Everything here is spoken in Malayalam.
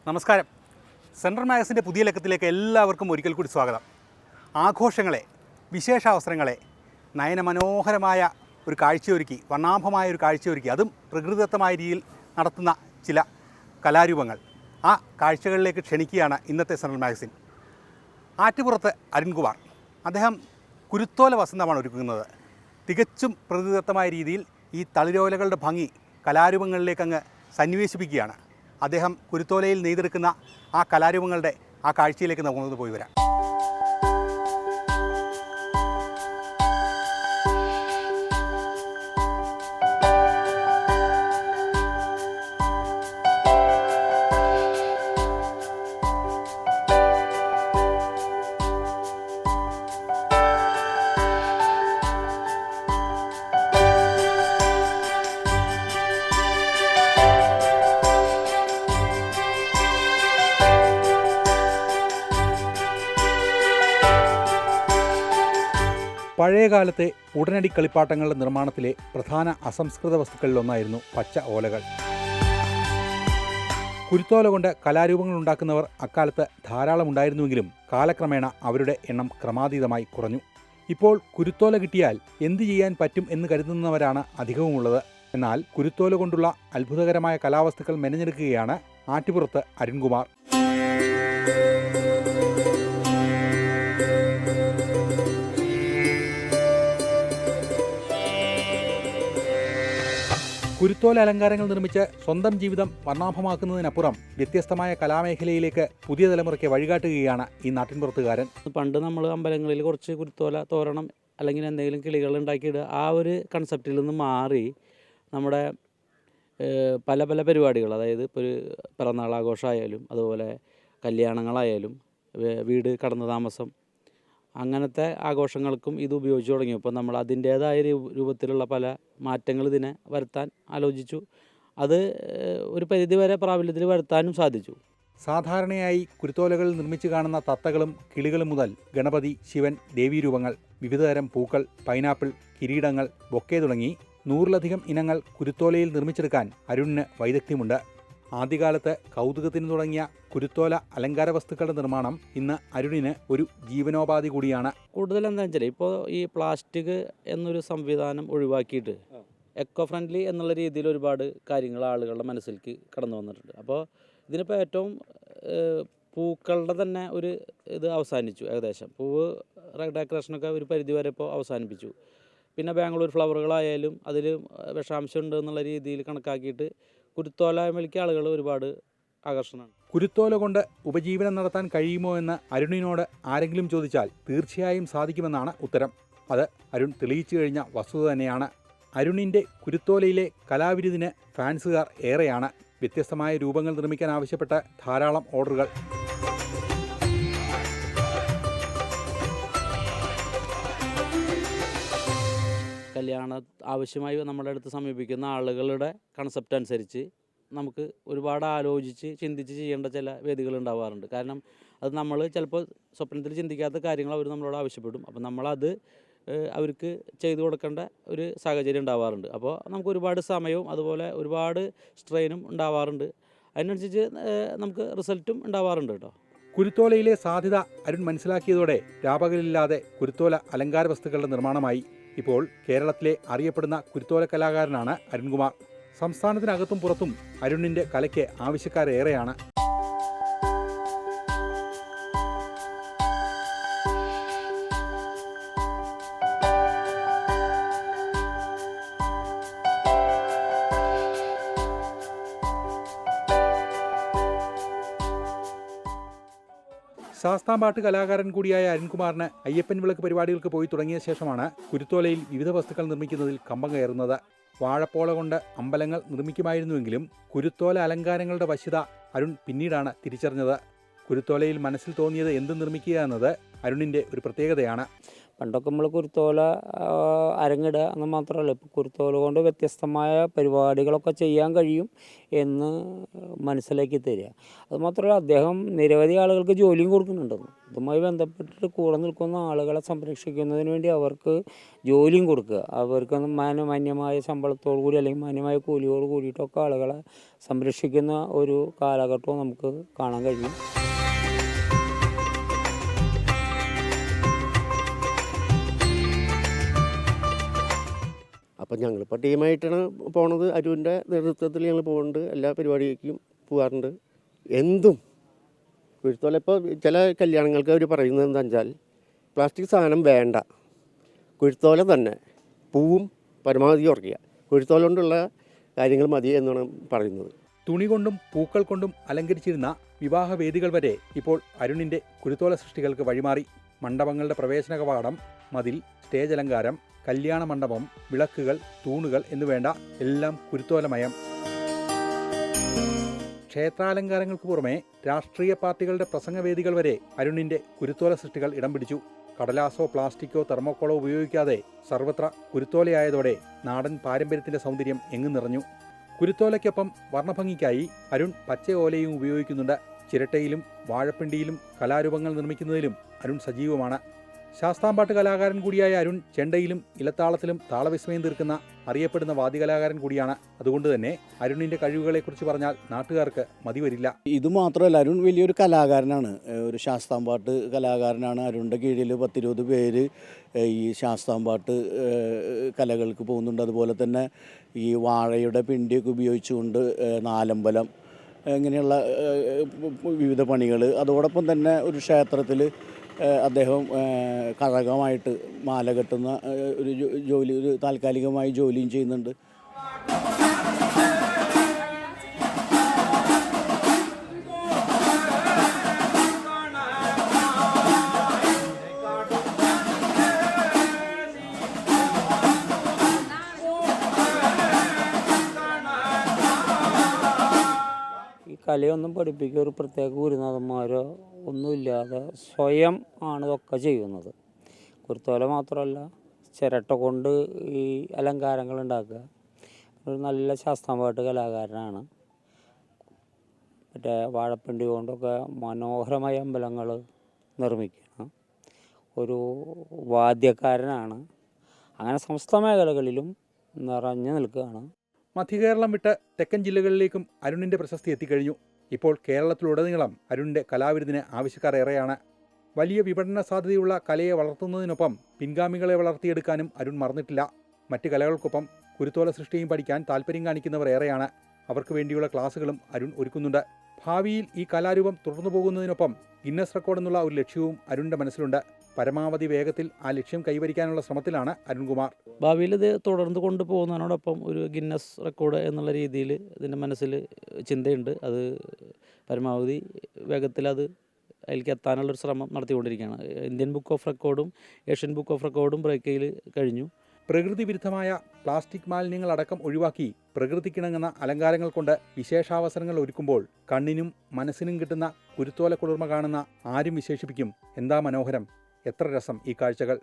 നമസ്കാരം. സെൻട്രൽ മാഗസിൻ്റെ പുതിയ ലക്കത്തിലേക്ക് എല്ലാവർക്കും ഒരിക്കൽ കൂടി സ്വാഗതം. ആഘോഷങ്ങളെ, വിശേഷാവസരങ്ങളെ നയനമനോഹരമായ ഒരു കാഴ്ചയൊരുക്കി, വർണ്ണാഭമായ ഒരു കാഴ്ചയൊരുക്കി, അതും പ്രകൃതിദത്തമായ രീതിയിൽ നടത്തുന്ന ചില കലാരൂപങ്ങൾ, ആ കാഴ്ചകളിലേക്ക് ക്ഷണിക്കുകയാണ് ഇന്നത്തെ സെൻട്രൽ മാഗസിൻ. ആറ്റുപുറത്ത് അരുൺകുമാർ, അദ്ദേഹം കുരുത്തോല വസന്തമാണ് ഒരുക്കുന്നത്. തികച്ചും പ്രകൃതിദത്തമായ രീതിയിൽ ഈ തളിരോലകളുടെ ഭംഗി കലാരൂപങ്ങളിലേക്ക് അങ്ങ് സന്നിവേശിപ്പിക്കുകയാണ്. അദ്ദേഹം കുരുത്തോലയിൽ നെയ്തെടുക്കുന്ന ആ കലാരൂപങ്ങളുടെ ആ കാഴ്ചയിലേക്ക് നമുക്ക് പോയി വരാം. പഴയകാലത്തെ ഉടനടി കളിപ്പാട്ടങ്ങളുടെ നിർമ്മാണത്തിലെ പ്രധാന അസംസ്കൃത വസ്തുക്കളിലൊന്നായിരുന്നു പച്ച ഓലകൾ. കുരുത്തോല കൊണ്ട് കലാരൂപങ്ങൾ ഉണ്ടാക്കുന്നവർ അക്കാലത്ത് ധാരാളം ഉണ്ടായിരുന്നുവെങ്കിലും കാലക്രമേണ അവരുടെ എണ്ണം ക്രമാതീതമായി കുറഞ്ഞു. ഇപ്പോൾ കുരുത്തോല കിട്ടിയാൽ എന്തു ചെയ്യാൻ പറ്റും എന്ന് കരുതുന്നവരാണ് അധികവുമുള്ളത്. എന്നാൽ കുരുത്തോല കൊണ്ടുള്ള അത്ഭുതകരമായ കലാവസ്തുക്കൾ മെനഞ്ഞെടുക്കുകയാണ് ആറ്റുപുറത്ത് അരുൺകുമാർ. കുരുത്തോല അലങ്കാരങ്ങൾ നിർമ്മിച്ച് സ്വന്തം ജീവിതം വർണ്ണാഭമാക്കുന്നതിനപ്പുറം വ്യത്യസ്തമായ കലാമേഖലയിലേക്ക് പുതിയ തലമുറയ്ക്ക് വഴികാട്ടുകയാണ് ഈ നാട്ടിൻപുറത്തുകാരൻ. പണ്ട് നമ്മൾ അമ്പലങ്ങളിൽ കുറച്ച് കുരുത്തോല തോരണം അല്ലെങ്കിൽ എന്തെങ്കിലും കിളികൾ ഉണ്ടാക്കിയിടുക, ആ ഒരു കൺസെപ്റ്റിൽ നിന്ന് മാറി നമ്മുടെ പല പല പരിപാടികൾ, അതായത് ഇപ്പോൾ ഒരു പിറന്നാളാഘോഷമായാലും അതുപോലെ കല്യാണങ്ങളായാലും വീട് കടന്നു താമസം, അങ്ങനത്തെ ആഘോഷങ്ങൾക്കും ഇത് ഉപയോഗിച്ച് തുടങ്ങിയപ്പോൾ നമ്മൾ അതിൻ്റേതായ രൂപത്തിലുള്ള പല മാറ്റങ്ങൾ ഇതിനെ വരുത്താൻ ആലോചിച്ചു. അത് ഒരു പരിധിവരെ പ്രാബല്യത്തിൽ വരുത്താനും സാധിച്ചു. സാധാരണയായി കുരുത്തോലകൾ നിർമ്മിച്ചു കാണുന്ന തത്തകളും കിളികളും മുതൽ ഗണപതി, ശിവൻ, ദേവീരൂപങ്ങൾ, വിവിധതരം പൂക്കൾ, പൈനാപ്പിൾ, കിരീടങ്ങൾ, ബൊക്കെ തുടങ്ങി 100-ലധികം ഇനങ്ങൾ കുരുത്തോലയിൽ നിർമ്മിച്ചെടുക്കാൻ അരുണിന് വൈദഗ്ധ്യമുണ്ട്. ആദ്യകാലത്ത് കൗതുകത്തിന് തുടങ്ങിയ കുരുത്തോല അലങ്കാര വസ്തുക്കളുടെ നിർമ്മാണം ഇന്ന് അരുണിന് ഒരു ജീവനോപാധി കൂടിയാണ്. കൂടുതൽ എന്താണെന്ന് വെച്ചാൽ ഇപ്പോൾ ഈ പ്ലാസ്റ്റിക് എന്നൊരു സംവിധാനം ഒഴിവാക്കിയിട്ട് എക്കോ ഫ്രണ്ട്ലി എന്നുള്ള രീതിയിൽ ഒരുപാട് കാര്യങ്ങൾ ആളുകളുടെ മനസ്സിലേക്ക് കടന്നു വന്നിട്ടുണ്ട്. അപ്പോൾ ഇതിനിപ്പോൾ ഏറ്റവും പൂക്കളുടെ തന്നെ ഒരു ഇത് അവസാനിച്ചു. ഏകദേശം പൂവ് ഡെക്കറേഷനൊക്കെ ഒരു പരിധി വരെ ഇപ്പോൾ അവസാനിപ്പിച്ചു. പിന്നെ ബാംഗ്ലൂർ ഫ്ലവറുകളായാലും അതിൽ വിഷാംശം ഉണ്ട് എന്നുള്ള രീതിയിൽ കണക്കാക്കിയിട്ട് കുരുത്തോലയിലേക്ക് ആളുകൾ ഒരുപാട് ആകർഷണമാണ്. കുരുത്തോല കൊണ്ട് ഉപജീവനം നടത്താൻ കഴിയുമോ എന്ന് അരുണിനോട് ആരെങ്കിലും ചോദിച്ചാൽ തീർച്ചയായും സാധിക്കുമെന്നാണ് ഉത്തരം. അത് അരുൺ തെളിയിച്ചു കഴിഞ്ഞ വസ്തുത തന്നെയാണ്. അരുണിൻ്റെ കുരുത്തോലയിലെ കലാവിരുതിന് ഫാൻസുകാർ ഏറെയാണ്. വ്യത്യസ്തമായ രൂപങ്ങൾ നിർമ്മിക്കാൻ ആവശ്യപ്പെട്ട ധാരാളം ഓർഡറുകൾ. കല്യാണ ആവശ്യമായി നമ്മുടെ അടുത്ത് സമീപിക്കുന്ന ആളുകളുടെ കൺസെപ്റ്റ് അനുസരിച്ച് നമുക്ക് ഒരുപാട് ആലോചിച്ച് ചിന്തിച്ച് ചെയ്യേണ്ട ചില വേദികൾ ഉണ്ടാവാറുണ്ട്. കാരണം അത് നമ്മൾ ചിലപ്പോൾ സ്വപ്നത്തിൽ ചിന്തിക്കാത്ത കാര്യങ്ങൾ അവർ നമ്മളോട് ആവശ്യപ്പെടും. അപ്പോൾ നമ്മളത് അവർക്ക് ചെയ്തു കൊടുക്കേണ്ട ഒരു സാഹചര്യം ഉണ്ടാവാറുണ്ട്. അപ്പോൾ നമുക്ക് ഒരുപാട് സമയവും അതുപോലെ ഒരുപാട് സ്ട്രെയിനും ഉണ്ടാവാറുണ്ട്. അതിനനുസരിച്ച് നമുക്ക് റിസൾട്ടും ഉണ്ടാവാറുണ്ട് കേട്ടോ. കുരുത്തോലയിലെ സാധ്യത അരുൺ മനസ്സിലാക്കിയതോടെ രാപകലില്ലാതെ കുരുത്തോല അലങ്കാര വസ്തുക്കളുടെ നിർമ്മാണമായി. ഇപ്പോൾ കേരളത്തിലെ അറിയപ്പെടുന്ന കുരുത്തോല കലാകാരനാണ് അരുൺകുമാർ. സംസ്ഥാനത്തിനകത്തും പുറത്തും അരുണിൻ്റെ കലയ്ക്ക് ആവശ്യക്കാരേറെയാണ്. ശാസ്താംപാട്ട് കലാകാരൻ കൂടിയായ അരുൺകുമാറിന് അയ്യപ്പൻ വിളക്ക് പരിപാടികൾക്ക് പോയി തുടങ്ങിയ ശേഷമാണ് കുരുത്തോലയിൽ വിവിധ വസ്തുക്കൾ നിർമ്മിക്കുന്നതിൽ കമ്പം കയറുന്നത്. വാഴപ്പോള കൊണ്ട് അമ്പലങ്ങൾ നിർമ്മിക്കുമായിരുന്നുവെങ്കിലും കുരുത്തോല അലങ്കാരങ്ങളുടെ വശ്യത അരുൺ പിന്നീടാണ് തിരിച്ചറിഞ്ഞത്. കുരുത്തോലയിൽ മനസ്സിൽ തോന്നിയത് എന്ത് നിർമ്മിക്കുക എന്നത് അരുണിൻ്റെ ഒരു പ്രത്യേകതയാണ്. പണ്ടൊക്കെ നമ്മൾ കുരുത്തോല അരങ്ങിടുക എന്ന് മാത്രമല്ല, ഇപ്പോൾ കുരുത്തോല കൊണ്ട് വ്യത്യസ്തമായ പരിപാടികളൊക്കെ ചെയ്യാൻ കഴിയും എന്ന് മനസ്സിലാക്കി തരിക. അതുമാത്രമല്ല, അദ്ദേഹം നിരവധി ആളുകൾക്ക് ജോലിയും കൊടുക്കുന്നുണ്ടെന്ന്. ഇതുമായി ബന്ധപ്പെട്ടിട്ട് കൂടെ നിൽക്കുന്ന ആളുകളെ സംരക്ഷിക്കുന്നതിന് വേണ്ടി അവർക്ക് ജോലിയും കൊടുക്കുക, അവർക്ക് മാന്യമായ ശമ്പളത്തോടു കൂടി അല്ലെങ്കിൽ മാന്യമായ കൂലിയോട് കൂടിയിട്ടൊക്കെ ആളുകളെ സംരക്ഷിക്കുന്ന ഒരു കാലഘട്ടവും നമുക്ക് കാണാൻ കഴിയും. അപ്പം ഞങ്ങളിപ്പോൾ ടീമായിട്ടാണ് പോണത്. അരുവിൻ്റെ നേതൃത്വത്തിൽ ഞങ്ങൾ പോകുന്നുണ്ട്, എല്ലാ പരിപാടിക്കും പോകാറുണ്ട്. എന്തും കുരുത്തോല ഇപ്പോൾ ചില കല്യാണങ്ങൾക്ക് അവർ പറയുന്നത് എന്താ വെച്ചാൽ പ്ലാസ്റ്റിക് സാധനം വേണ്ട, കുരുത്തോല തന്നെ, പൂവും പരമാവധി ഉറക്കുക, കുരുത്തോല കൊണ്ടുള്ള കാര്യങ്ങൾ മതി എന്നാണ് പറയുന്നത്. തുണി കൊണ്ടും പൂക്കൾ കൊണ്ടും അലങ്കരിച്ചിരുന്ന വിവാഹവേദികൾ വരെ ഇപ്പോൾ അരുണിൻ്റെ കുരുത്തോല സൃഷ്ടികൾക്ക് വഴിമാറി. മണ്ഡപങ്ങളുടെ പ്രവേശന കവാടം, മതിൽ, സ്റ്റേജ് അലങ്കാരം, കല്യാണ മണ്ഡപം, വിളക്കുകൾ, തൂണുകൾ എന്നുവേണ്ട എല്ലാം കുരുത്തോലമയം. ക്ഷേത്രാലങ്കാരങ്ങൾക്ക് പുറമെ രാഷ്ട്രീയ പാർട്ടികളുടെ പ്രസംഗവേദികൾ വരെ അരുണിൻ്റെ കുരുത്തോല സൃഷ്ടികൾ ഇടം പിടിച്ചു. കടലാസോ പ്ലാസ്റ്റിക്കോ തെർമോക്കോളോ ഉപയോഗിക്കാതെ സർവത്ര കുരുത്തോലയായതോടെ നാടൻ പാരമ്പര്യത്തിൻ്റെ സൗന്ദര്യം എങ്ങും നിറഞ്ഞു. കുരുത്തോലയ്ക്കൊപ്പം വർണ്ണഭംഗിക്കായി അരുൺ പച്ച ഓലയും ഉപയോഗിക്കുന്നുണ്ട്. ചിരട്ടയിലും വാഴപ്പിണ്ടിയിലും കലാരൂപങ്ങൾ നിർമ്മിക്കുന്നതിലും അരുൺ സജീവമാണ്. ശാസ്താംപാട്ട് കലാകാരൻ കൂടിയായ അരുൺ ചെണ്ടയിലും ഇലത്താളത്തിലും താളവിസ്മയം തീർക്കുന്ന അറിയപ്പെടുന്ന വാദ്യകലാകാരൻ കൂടിയാണ്. അതുകൊണ്ട് തന്നെ അരുണിൻ്റെ കഴിവുകളെക്കുറിച്ച് പറഞ്ഞാൽ നാട്ടുകാർക്ക് മതിവരില്ല. ഇതുമാത്രമല്ല, അരുൺ വലിയൊരു കലാകാരനാണ്, ഒരു ശാസ്താംപാട്ട് കലാകാരനാണ്. അരുണിൻ്റെ കീഴിൽ 10-20 പേര് ഈ ശാസ്താംപാട്ട് കലകൾക്ക് പോകുന്നുണ്ട്. അതുപോലെ തന്നെ ഈ വാഴയുടെ പിണ്ടിയൊക്കെ ഉപയോഗിച്ചുകൊണ്ട് നാലമ്പലം ഇങ്ങനെയുള്ള വിവിധ പണികൾ, അതോടൊപ്പം തന്നെ ഒരു ക്ഷേത്രത്തിൽ അദ്ദേഹം കഴകമായിട്ട് മാല കെട്ടുന്ന ഒരു താൽക്കാലികമായി ജോലിയും ചെയ്യുന്നുണ്ട്. ഈ കലയൊന്നും പഠിപ്പിക്കുക ഒരു പ്രത്യേക ഗുരുനാഥന്മാരോ ഒന്നുമില്ലാതെ സ്വയം ആണ് ഇതൊക്കെ ചെയ്യുന്നത്. കുരുത്തോല മാത്രമല്ല, ചിരട്ട കൊണ്ട് ഈ അലങ്കാരങ്ങൾ ഉണ്ടാക്കുക. ഒരു നല്ല ശാസ്താംപാട്ട് കലാകാരനാണ്. മറ്റേ വാഴപ്പിണ്ടി കൊണ്ടൊക്കെ മനോഹരമായ അമ്പലങ്ങൾ നിർമ്മിക്കുന്ന ഒരു വാദ്യക്കാരനാണ്. അങ്ങനെ സമസ്ത മേഖലകളിലും നിറഞ്ഞു നിൽക്കുകയാണ്. മധ്യകേരളം വിട്ട് തെക്കൻ ജില്ലകളിലേക്കും അരുണിൻ്റെ പ്രശസ്തി എത്തിക്കഴിഞ്ഞു. ഇപ്പോൾ കേരളത്തിലുടനീളം അരുണിൻ്റെ കലാവിരുദിന് ആവശ്യക്കാർ ഏറെയാണ്. വലിയ വിപണന സാധ്യതയുള്ള കലയെ വളർത്തുന്നതിനൊപ്പം പിൻഗാമികളെ വളർത്തിയെടുക്കാനും അരുൺ മറന്നിട്ടില്ല. മറ്റ് കലകൾക്കൊപ്പം കുരുത്തോല സൃഷ്ടിയും പഠിക്കാൻ താല്പര്യം കാണിക്കുന്നവർ ഏറെയാണ്. അവർക്ക് വേണ്ടിയുള്ള ക്ലാസുകളും അരുൺ ഒരുക്കുന്നുണ്ട്. ഭാവിയിൽ ഈ കലാരൂപം തുടർന്നു പോകുന്നതിനൊപ്പം ഗിന്നസ് റെക്കോർഡ് എന്നുള്ള ഒരു ലക്ഷ്യവും അരുണിൻ്റെ മനസ്സിലുണ്ട്. പരമാവധി വേഗത്തിൽ ആ ലക്ഷ്യം കൈവരിക്കാനുള്ള ശ്രമത്തിലാണ് അരുൺകുമാർ. ഭാവിയിൽ ഇത് തുടർന്ന് കൊണ്ടുപോകുന്നതിനോടൊപ്പം ഒരു ഗിന്നസ് റെക്കോർഡ് എന്നുള്ള രീതിയിൽ ഇതിൻ്റെ മനസ്സിൽ ചിന്തയുണ്ട്. അത് പരമാവധി വേഗത്തിൽ അതിലേക്ക് എത്താനുള്ളൊരു ശ്രമം നടത്തിക്കൊണ്ടിരിക്കുകയാണ്. ഇന്ത്യൻ ബുക്ക് ഓഫ് റെക്കോർഡും ഏഷ്യൻ ബുക്ക് ഓഫ് റെക്കോർഡും ബ്രേക്ക് ചെയ്ത് കഴിഞ്ഞു. പ്രകൃതി വിരുദ്ധമായ പ്ലാസ്റ്റിക് മാലിന്യങ്ങളടക്കം ഒഴിവാക്കി പ്രകൃതിക്കിണങ്ങുന്ന അലങ്കാരങ്ങൾ കൊണ്ട് വിശേഷാവസരങ്ങൾ ഒരുക്കുമ്പോൾ കണ്ണിനും മനസ്സിനും കിട്ടുന്ന കുരുത്തോല കുളിർമ കാണുന്ന ആരും വിശേഷിപ്പിക്കും, എന്താ മനോഹരം, എത്ര രസം ഈ കാഴ്ചകൾ.